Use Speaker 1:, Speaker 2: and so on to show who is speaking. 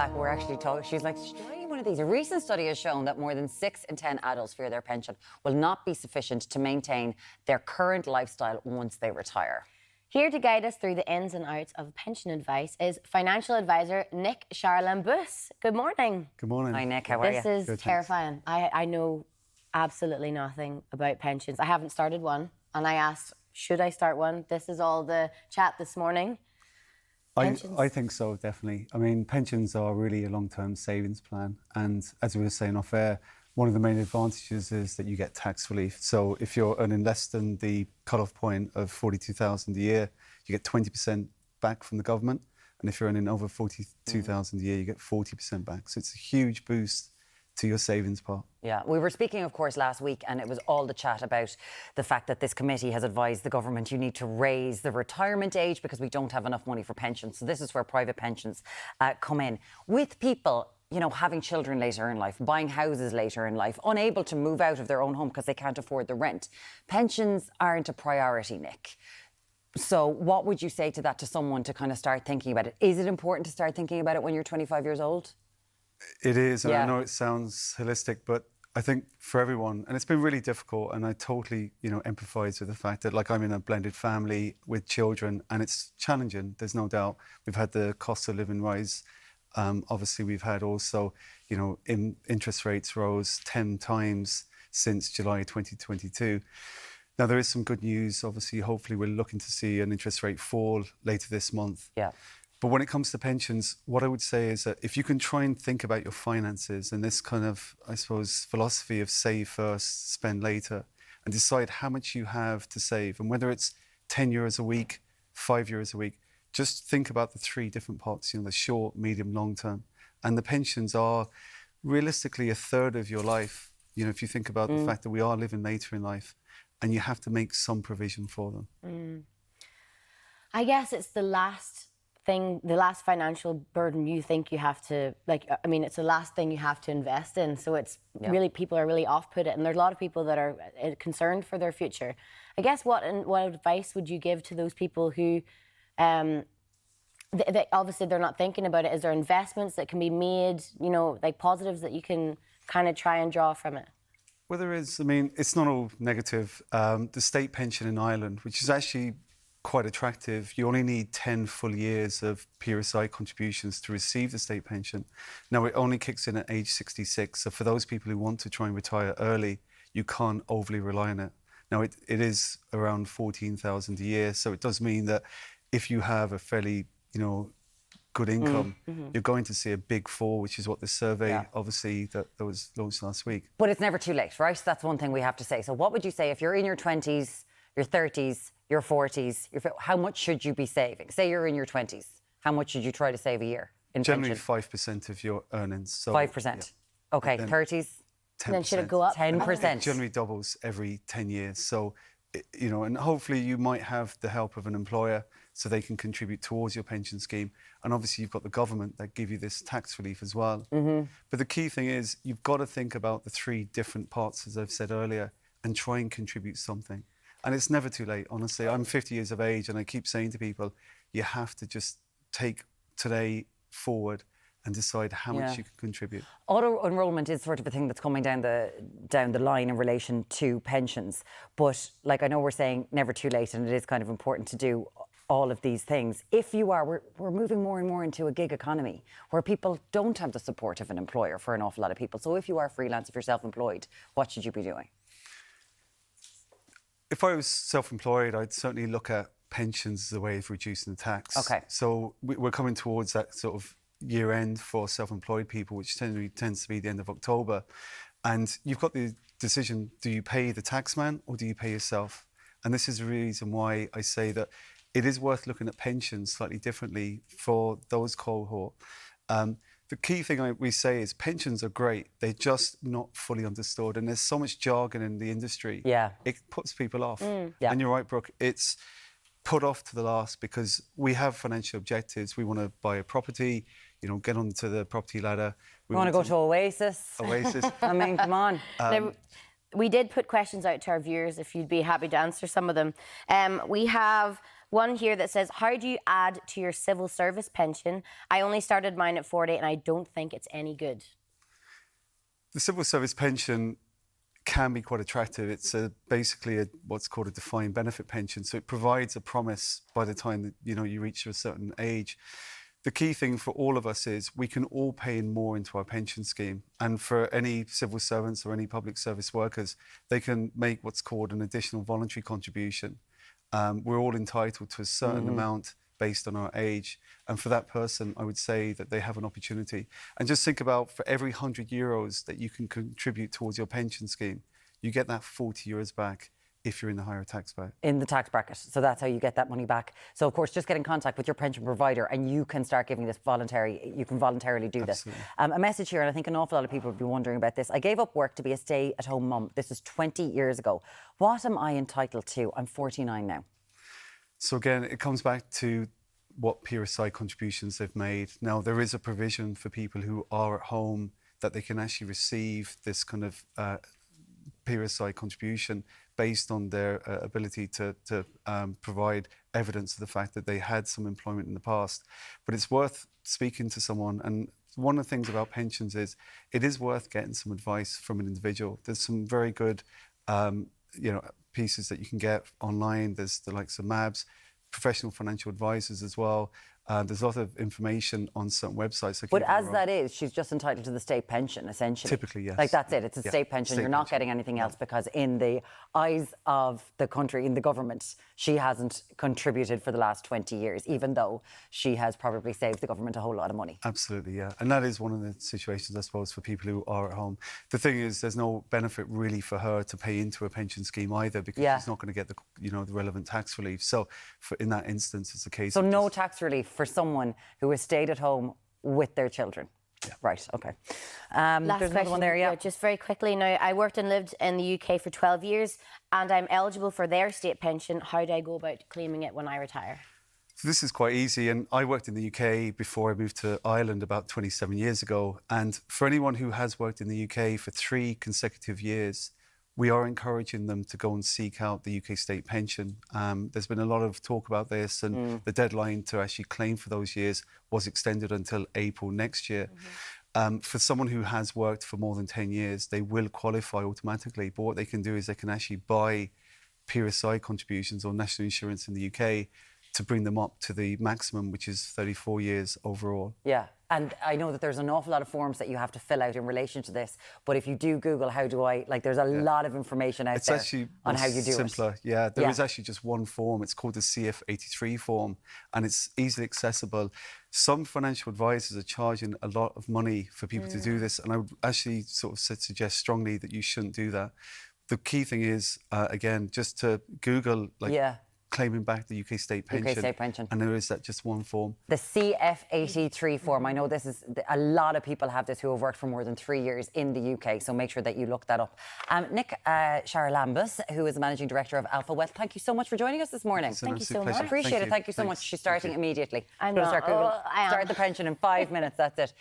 Speaker 1: We're actually told, she's like, should I one of these? A recent study has shown that more than 6 in 10 adults fear their pension will not be sufficient to maintain their current lifestyle once they retire.
Speaker 2: Here to guide us through the ins and outs of pension advice is financial advisor Nick Charlambus. Good morning.
Speaker 3: Good morning.
Speaker 1: Hi, Nick. How are you?
Speaker 2: This is terrifying. I know absolutely nothing about pensions. I haven't started one, and I asked, should I start one? This is all the chat this morning.
Speaker 3: I think so, definitely. I mean, pensions are really a long-term savings plan. And as we were saying off air, one of the main advantages is that you get tax relief. So if you're earning less than the cut-off point of $42,000 a year, you get 20% back from the government. And if you're earning over $42,000 a year, you get 40% back. So it's a huge boost to your savings part.
Speaker 1: Yeah, we were speaking, of course, last week, and it was all the chat about the fact that this committee has advised the government you need to raise the retirement age because we don't have enough money for pensions. So this is where private pensions come in. With people, you know, having children later in life, buying houses later in life, unable to move out of their own home because they can't afford the rent, pensions aren't a priority, Nick. So what would you say to that, to someone to kind of start thinking about it? Is it important to start thinking about it when you're 25 years old?
Speaker 3: It is, and
Speaker 1: yeah.
Speaker 3: I know it sounds holistic, but I think for everyone, and it's been really difficult, and I totally, empathise with the fact that, like, I'm in a blended family with children, and it's challenging, there's no doubt. We've had the cost of living rise. Obviously, we've had also, interest rates rose 10 times since July 2022. Now, there is some good news. Obviously, hopefully, we're looking to see an interest rate fall later this month.
Speaker 1: Yeah.
Speaker 3: But when it comes to pensions, what I would say is that if you can try and think about your finances and this kind of, I suppose, philosophy of save first, spend later, and decide how much you have to save, and whether it's 10 euros a week, 5 euros a week, just think about the 3 different parts, the short, medium, long term. And the pensions are realistically a third of your life. If you think about the fact that we are living later in life, and you have to make some provision for them.
Speaker 2: I guess it's the last financial burden you think you have to, it's the last thing you have to invest in. So it's really, people are really off-put it. And there's a lot of people that are concerned for their future. I guess what advice would you give to those people who, obviously they're not thinking about it? Is there investments that can be made, like positives that you can kind of try and draw from it?
Speaker 3: Well, there is. I mean, it's not all negative. The state pension in Ireland, which is actually quite attractive. You only need 10 full years of PRSI contributions to receive the state pension. Now, it only kicks in at age 66. So for those people who want to try and retire early, you can't overly rely on it. Now, it is around 14,000 a year. So it does mean that if you have a fairly, good income, you're going to see a big fall, which is what the survey, obviously, that was launched last week.
Speaker 1: But it's never too late, right? That's one thing we have to say. So what would you say if you're in your 20s, your 30s, your 40s, how much should you be saving? Say you're in your 20s. How much should you try to save a year in
Speaker 3: Generally,
Speaker 1: pension?
Speaker 3: 5% of your earnings. So,
Speaker 1: 5%? Yeah. OK, 30s?
Speaker 3: 10%.
Speaker 2: Then should it go up?
Speaker 1: 10%.
Speaker 3: It generally doubles every 10 years. So, and hopefully you might have the help of an employer so they can contribute towards your pension scheme. And obviously you've got the government that give you this tax relief as well. But the key thing is you've got to think about the 3 different parts, as I've said earlier, and try and contribute something. And it's never too late, honestly. I'm 50 years of age, and I keep saying to people, you have to just take today forward and decide how much you can contribute.
Speaker 1: Auto-enrolment is sort of a thing that's coming down the line in relation to pensions. But, like, I know we're saying never too late, and it is kind of important to do all of these things. If you are, we're moving more and more into a gig economy where people don't have the support of an employer for an awful lot of people. So if you are freelance, if you're self-employed, what should you be doing?
Speaker 3: If I was self-employed, I'd certainly look at pensions as a way of reducing the tax.
Speaker 1: OK.
Speaker 3: So we're coming towards that sort of year end for self-employed people, which tends to be the end of October. And you've got the decision, do you pay the taxman or do you pay yourself? And this is the reason why I say that it is worth looking at pensions slightly differently for those cohort. The key thing we say is pensions are great. They're just not fully understood. And there's so much jargon in the industry.
Speaker 1: Yeah.
Speaker 3: It puts people off.
Speaker 1: Yeah.
Speaker 3: And you're right, Brooke. It's put off to the last because we have financial objectives. We want to buy a property, get onto the property ladder.
Speaker 1: We want to go to Oasis.
Speaker 3: Oasis.
Speaker 1: I mean, come on.
Speaker 2: Now, we did put questions out to our viewers, if you'd be happy to answer some of them. We have one here that says, how do you add to your civil service pension? I only started mine at 40 and I don't think it's any good.
Speaker 3: The civil service pension can be quite attractive. It's basically what's called a defined benefit pension. So it provides a promise by the time that you reach a certain age. The key thing for all of us is we can all pay in more into our pension scheme. And for any civil servants or any public service workers, they can make what's called an additional voluntary contribution. We're all entitled to a certain amount based on our age. And for that person, I would say that they have an opportunity. And just think about, for every €100 that you can contribute towards your pension scheme, you get that €40 back if you're in the higher tax bracket.
Speaker 1: In the tax bracket. So that's how you get that money back. So, of course, just get in contact with your pension provider and you can start giving this you can voluntarily do this. A message here, and I think an awful lot of people will be wondering about this. I gave up work to be a stay-at-home mum. This is 20 years ago. What am I entitled to? I'm 49 now.
Speaker 3: So again, it comes back to what PRSI contributions they've made. Now, there is a provision for people who are at home that they can actually receive this kind of PRSI contribution based on their ability to provide evidence of the fact that they had some employment in the past. But it's worth speaking to someone. And one of the things about pensions is it is worth getting some advice from an individual. There's some very good pieces that you can get online. There's the likes of MABS, professional financial advisors as well. There's a lot of information on certain websites.
Speaker 1: But as that is, she's just entitled to the state pension, essentially.
Speaker 3: Typically, yes.
Speaker 1: Like, that's it. It's a state pension. You're not getting anything else because in the eyes of the country, in the government, she hasn't contributed for the last 20 years, even though she has probably saved the government a whole lot of money.
Speaker 3: Absolutely, yeah. And that is one of the situations, I suppose, for people who are at home. The thing is, there's no benefit really for her to pay into a pension scheme either, because she's not going to get the the relevant tax relief. So in that instance, it's a case
Speaker 1: of no
Speaker 3: just
Speaker 1: tax relief for someone who has stayed at home with their children. Yeah. Right, OK. There's another one there, yeah.
Speaker 2: Just very quickly now, I worked and lived in the UK for 12 years and I'm eligible for their state pension. How do I go about claiming it when I retire?
Speaker 3: So this is quite easy, and I worked in the UK before I moved to Ireland about 27 years ago. And for anyone who has worked in the UK for 3 consecutive years, we are encouraging them to go and seek out the UK state pension. There's been a lot of talk about this, and the deadline to actually claim for those years was extended until April next year. For someone who has worked for more than 10 years, they will qualify automatically. But what they can do is they can actually buy PRSI contributions or national insurance in the UK to bring them up to the maximum, which is 34 years overall.
Speaker 1: Yeah. And I know that there's an awful lot of forms that you have to fill out in relation to this. But if you do Google, how do I, there's a lot of information out there on how you do
Speaker 3: simpler.
Speaker 1: it.
Speaker 3: Yeah, there is actually just one form. It's called the CF83 form, and it's easily accessible. Some financial advisors are charging a lot of money for people to do this, and I would actually sort of suggest strongly that you shouldn't do that. The key thing is, again, just to Google, claiming back the UK state pension.
Speaker 1: UK state pension.
Speaker 3: And there is that just one form.
Speaker 1: The CF83 form. I know this is, a lot of people have this who have worked for more than 3 years in the UK, so make sure that you look that up. Nick Charalambous, who is the Managing Director of Alpha Wealth, thank you so much for joining us this morning.
Speaker 2: Thank you so much.
Speaker 1: Appreciate it. Thank you so much. She's starting immediately.
Speaker 2: I'm not.
Speaker 1: Start the pension in 5 minutes, that's it.